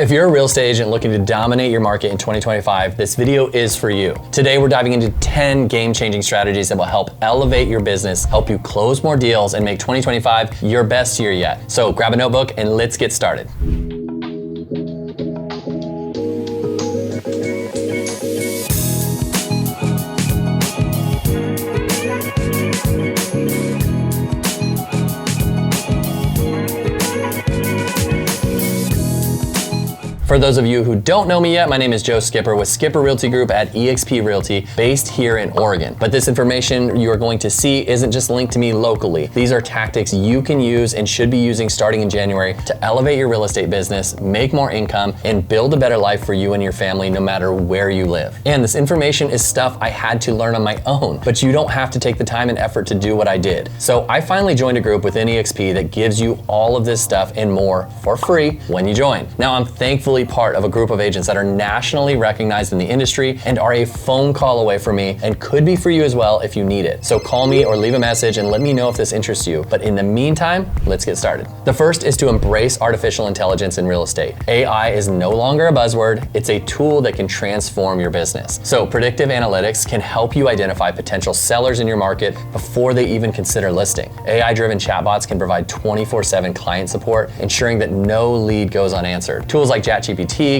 If you're a real estate agent looking to dominate your market in 2025, this video is for you. Today, we're diving into 10 game-changing strategies that will help elevate your business, help you close more deals, and make 2025 your best year yet. So grab a notebook and let's get started. For those of you who don't know me yet, my name is Joe Skipper with Skipper Realty Group at eXp Realty, based here in Oregon. But this information you are going to see isn't just linked to me locally. These are tactics you can use and should be using starting in January to elevate your real estate business, make more income, and build a better life for you and your family no matter where you live. And this information is stuff I had to learn on my own, but you don't have to take the time and effort to do what I did. So I finally joined a group within eXp that gives you all of this stuff and more for free when you join. Now I'm thankfully part of a group of agents that are nationally recognized in the industry and are a phone call away from me and could be for you as well if you need it. So call me or leave a message and let me know if this interests you. But in the meantime, let's get started. The first is to embrace artificial intelligence in real estate. AI is no longer a buzzword, it's a tool that can transform your business. So predictive analytics can help you identify potential sellers in your market before they even consider listing. AI-driven chatbots can provide 24/7 client support, ensuring that no lead goes unanswered. Tools like ChatGPT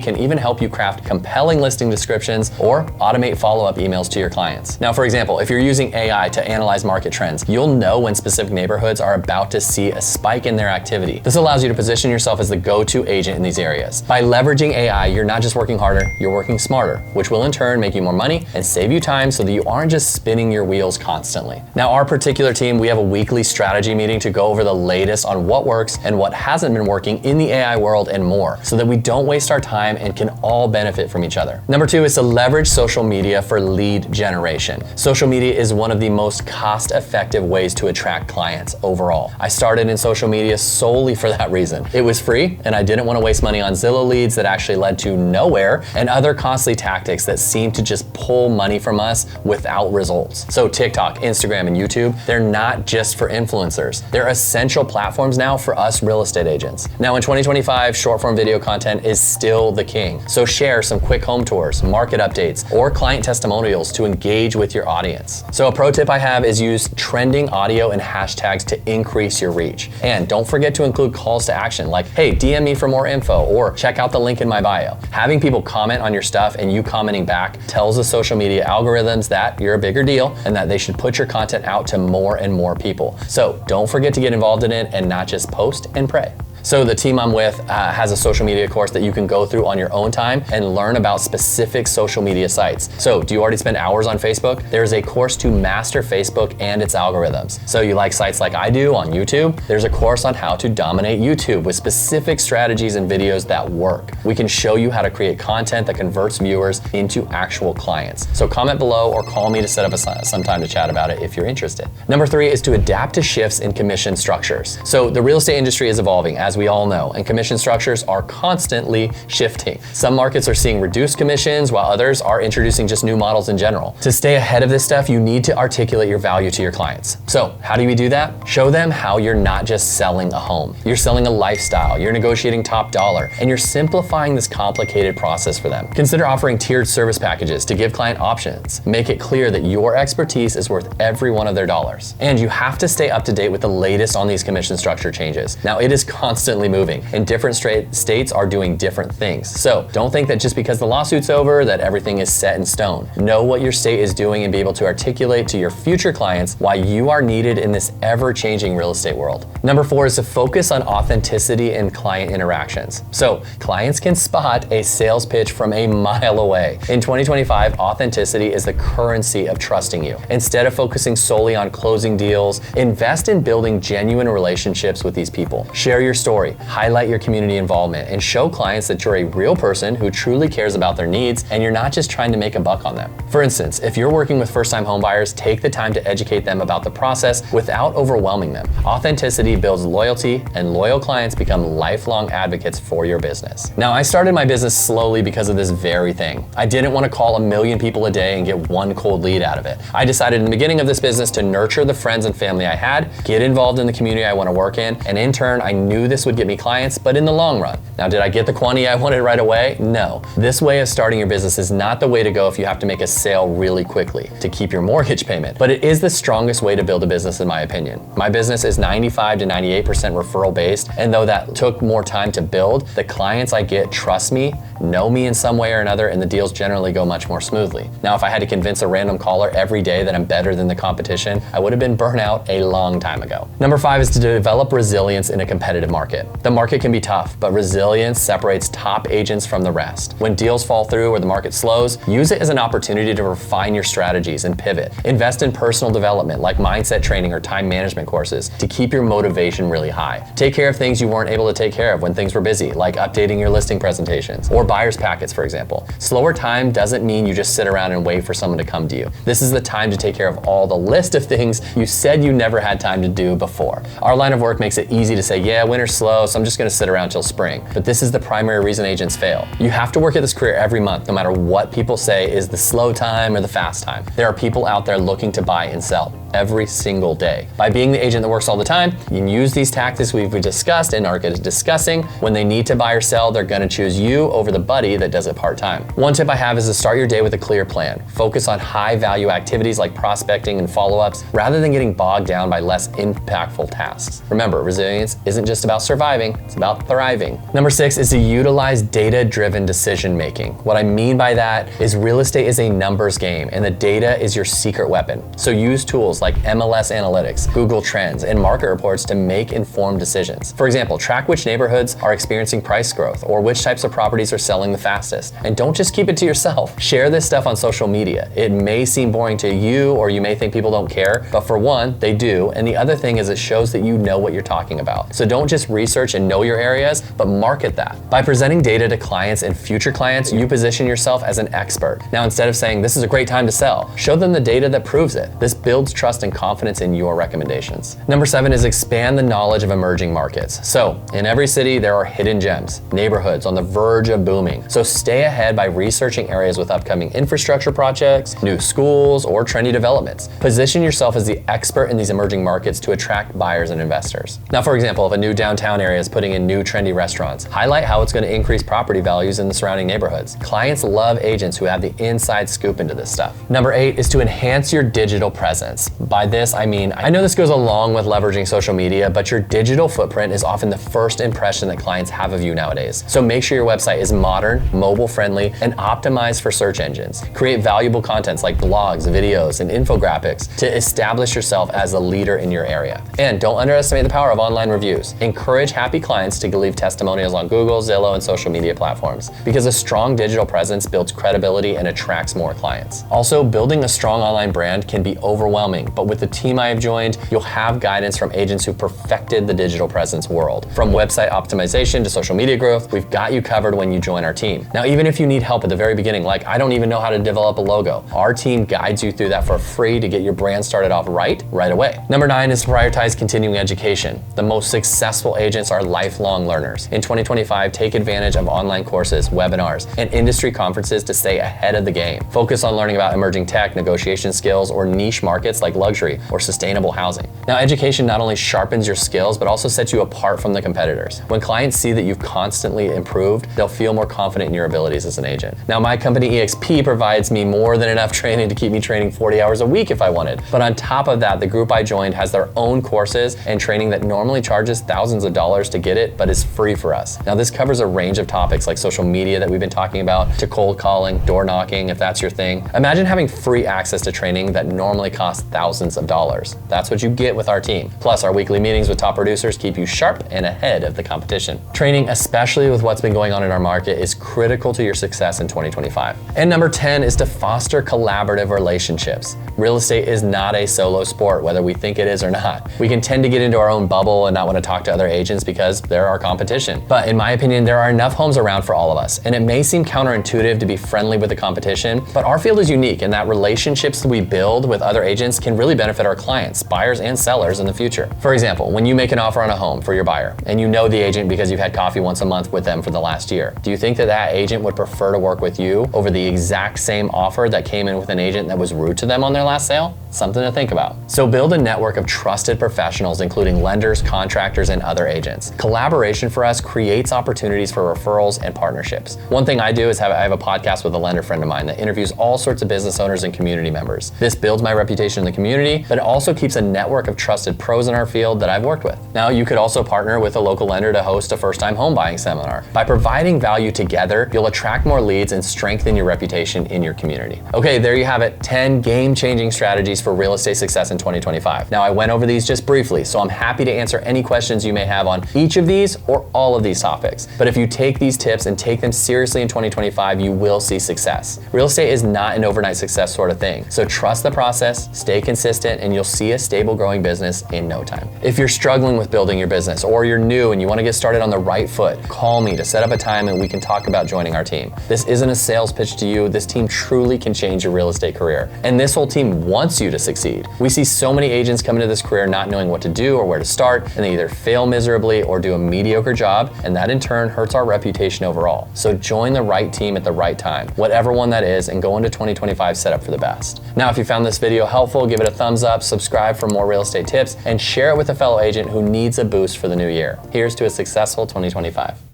can even help you craft compelling listing descriptions or automate follow-up emails to your clients. Now, for example, if you're using AI to analyze market trends, you'll know when specific neighborhoods are about to see a spike in their activity. This allows you to position yourself as the go-to agent in these areas. By leveraging AI, you're not just working harder, you're working smarter, which will in turn make you more money and save you time so that you aren't just spinning your wheels constantly. Now, our particular team, we have a weekly strategy meeting to go over the latest on what works and what hasn't been working in the AI world and more, so that we don't waste our time and can all benefit from each other. Number two is to leverage social media for lead generation. Social media is one of the most cost-effective ways to attract clients overall. I started in social media solely for that reason. It was free and I didn't want to waste money on Zillow leads that actually led to nowhere and other costly tactics that seem to just pull money from us without results. So TikTok, Instagram, and YouTube, they're not just for influencers. They're essential platforms now for us real estate agents. Now in 2025, short-form video content is still the king. So share some quick home tours, market updates, or client testimonials to engage with your audience. So a pro tip I have is use trending audio and hashtags to increase your reach. And don't forget to include calls to action like, hey, DM me for more info, or check out the link in my bio. Having people comment on your stuff and you commenting back tells the social media algorithms that you're a bigger deal and that they should put your content out to more and more people. So don't forget to get involved in it and not just post and pray. So the team I'm with has a social media course that you can go through on your own time and learn about specific social media sites. So do you already spend hours on Facebook? There's a course to master Facebook and its algorithms. So you like sites like I do on YouTube? There's a course on how to dominate YouTube with specific strategies and videos that work. We can show you how to create content that converts viewers into actual clients. So comment below or call me to set up some time to chat about it if you're interested. Number three is to adapt to shifts in commission structures. So the real estate industry is evolving, as we all know, and commission structures are constantly shifting. Some markets are seeing reduced commissions while others are introducing just new models in general. To stay ahead of this stuff, you need to articulate your value to your clients. So how do we do that? Show them how you're not just selling a home. You're selling a lifestyle, you're negotiating top dollar, and you're simplifying this complicated process for them. Consider offering tiered service packages to give client options. Make it clear that your expertise is worth every one of their dollars. And you have to stay up to date with the latest on these commission structure changes. Now, it is constantly moving and different states are doing different things. So don't think that just because the lawsuit's over that everything is set in stone. Know what your state is doing and be able to articulate to your future clients why you are needed in this ever-changing real estate world. Number four is to focus on authenticity in client interactions. So clients can spot a sales pitch from a mile away. In 2025, authenticity is the currency of trusting you. Instead of focusing solely on closing deals, invest in building genuine relationships with these people. Share your story, highlight your community involvement, and show clients that you're a real person who truly cares about their needs and you're not just trying to make a buck on them. For instance, if you're working with first-time homebuyers, take the time to educate them about the process without overwhelming them. Authenticity builds loyalty, and loyal clients become lifelong advocates for your business. Now, I started my business slowly because of this very thing. I didn't want to call 1 million people a day and get one cold lead out of it. I decided in the beginning of this business to nurture the friends and family I had, get involved in the community I want to work in, and in turn, I knew this this would get me clients, but in the long run. Now, did I get the quantity I wanted right away? No. This way of starting your business is not the way to go if you have to make a sale really quickly to keep your mortgage payment, but it is the strongest way to build a business in my opinion. My business is 95 to 98% referral based, and though that took more time to build, the clients I get trust me, know me in some way or another, and the deals generally go much more smoothly. Now, if I had to convince a random caller every day that I'm better than the competition, I would have been burnt out a long time ago. Number 5 is to develop resilience in a competitive market. The market can be tough, but resilience separates top agents from the rest. When deals fall through or the market slows, use it as an opportunity to refine your strategies and pivot. Invest in personal development like mindset training or time management courses to keep your motivation really high. Take care of things you weren't able to take care of when things were busy, like updating your listing presentations or buyer's packets, for example. Slower time doesn't mean you just sit around and wait for someone to come to you. This is the time to take care of all the list of things you said you never had time to do before. Our line of work makes it easy to say, yeah, winter's slow, so I'm just gonna sit around till spring. But this is the primary reason agents fail. You have to work at this career every month, no matter what people say is the slow time or the fast time. There are people out there looking to buy and sell every single day. By being the agent that works all the time, you can use these tactics we've discussed and are discussing. When they need to buy or sell, they're gonna choose you over the buddy that does it part-time. One tip I have is to start your day with a clear plan. Focus on high-value activities like prospecting and follow-ups, rather than getting bogged down by less impactful tasks. Remember, resilience isn't just about surviving, it's about thriving. Number 6 is to utilize data-driven decision-making. What I mean by that is real estate is a numbers game, and the data is your secret weapon. So use tools like MLS Analytics, Google Trends, and market reports to make informed decisions. For example, track which neighborhoods are experiencing price growth or which types of properties are selling the fastest. And don't just keep it to yourself. Share this stuff on social media. It may seem boring to you, or you may think people don't care, but for one, they do. And the other thing is it shows that you know what you're talking about. So don't just research and know your areas, but market that. By presenting data to clients and future clients, you position yourself as an expert. Now, instead of saying, this is a great time to sell, show them the data that proves it. This builds trust and confidence in your recommendations. Number 7 is expand the knowledge of emerging markets. So in every city, there are hidden gems, neighborhoods on the verge of booming. So stay ahead by researching areas with upcoming infrastructure projects, new schools, or trendy developments. Position yourself as the expert in these emerging markets to attract buyers and investors. Now, for example, if a new downtown area is putting in new trendy restaurants, highlight how it's going to increase property values in the surrounding neighborhoods. Clients love agents who have the inside scoop into this stuff. Number 8 is to enhance your digital presence. By this, I mean, I know this goes along with leveraging social media, but your digital footprint is often the first impression that clients have of you nowadays. So make sure your website is modern, mobile friendly, and optimized for search engines. Create valuable contents like blogs, videos, and infographics to establish yourself as a leader in your area. And don't underestimate the power of online reviews. Encourage happy clients to leave testimonials on Google, Zillow, and social media platforms, because a strong digital presence builds credibility and attracts more clients. Also, building a strong online brand can be overwhelming, but with the team I have joined, you'll have guidance from agents who perfected the digital presence world. From website optimization to social media growth, we've got you covered when you join our team. Now, even if you need help at the very beginning, like I don't even know how to develop a logo, our team guides you through that for free to get your brand started off right away. Number 9 is to prioritize continuing education. The most successful agents are lifelong learners. In 2025, take advantage of online courses, webinars, and industry conferences to stay ahead of the game. Focus on learning about emerging tech, negotiation skills, or niche markets like luxury or sustainable housing. Now, education not only sharpens your skills, but also sets you apart from the competitors. When clients see that you've constantly improved, they'll feel more confident in your abilities as an agent. Now, my company EXP provides me more than enough training to keep me training 40 hours a week if I wanted. But on top of that, the group I joined has their own courses and training that normally charges thousands of dollars to get it, but is free for us. Now, this covers a range of topics like social media that we've been talking about, to cold calling, door knocking, if that's your thing. Imagine having free access to training that normally costs thousands of dollars. That's what you get with our team. Plus, our weekly meetings with top producers keep you sharp and ahead of the competition. Training, especially with what's been going on in our market, is critical to your success in 2025. And number 10 is to foster collaborative relationships. Real estate is not a solo sport, whether we think it is or not. We can tend to get into our own bubble and not want to talk to other agents because they're our competition. But in my opinion, there are enough homes around for all of us. And it may seem counterintuitive to be friendly with the competition, but our field is unique in that relationships we build with other agents can really benefit our clients, buyers and sellers in the future. For example, when you make an offer on a home for your buyer and you know the agent because you've had coffee once a month with them for the last year, do you think that that agent would prefer to work with you over the exact same offer that came in with an agent that was rude to them on their last sale? Something to think about. So build a network of trusted professionals, including lenders, contractors, and other agents. Collaboration for us creates opportunities for referrals and partnerships. One thing I do is I have a podcast with a lender friend of mine that interviews all sorts of business owners and community members. This builds my reputation in the community, but it also keeps a network of trusted pros in our field that I've worked with. Now, you could also partner with a local lender to host a first-time home buying seminar. By providing value together, you'll attract more leads and strengthen your reputation in your community. Okay, there you have it, 10 game-changing strategies for real estate success in 2025. Now, I went over these just briefly, so I'm happy to answer any questions you may have on each of these or all of these topics. But if you take these tips and take them seriously in 2025, you will see success. Real estate is not an overnight success sort of thing. So trust the process, stay consistent, and you'll see a stable growing business in no time. If you're struggling with building your business or you're new and you want to get started on the right foot, call me to set up a time and we can talk about joining our team. This isn't a sales pitch to you. This team truly can change your real estate career. And this whole team wants you to succeed. We see so many agents come into this career not knowing what to do or where to start, and they either fail miserably or do a mediocre job, and that in turn hurts our reputation overall. So join the right team at the right time, whatever one that is, and go into 2025 set up for the best. Now, if you found this video helpful, give it a thumbs up, subscribe for more real estate tips, and share it with a fellow agent who needs a boost for the new year. Here's to a successful 2025.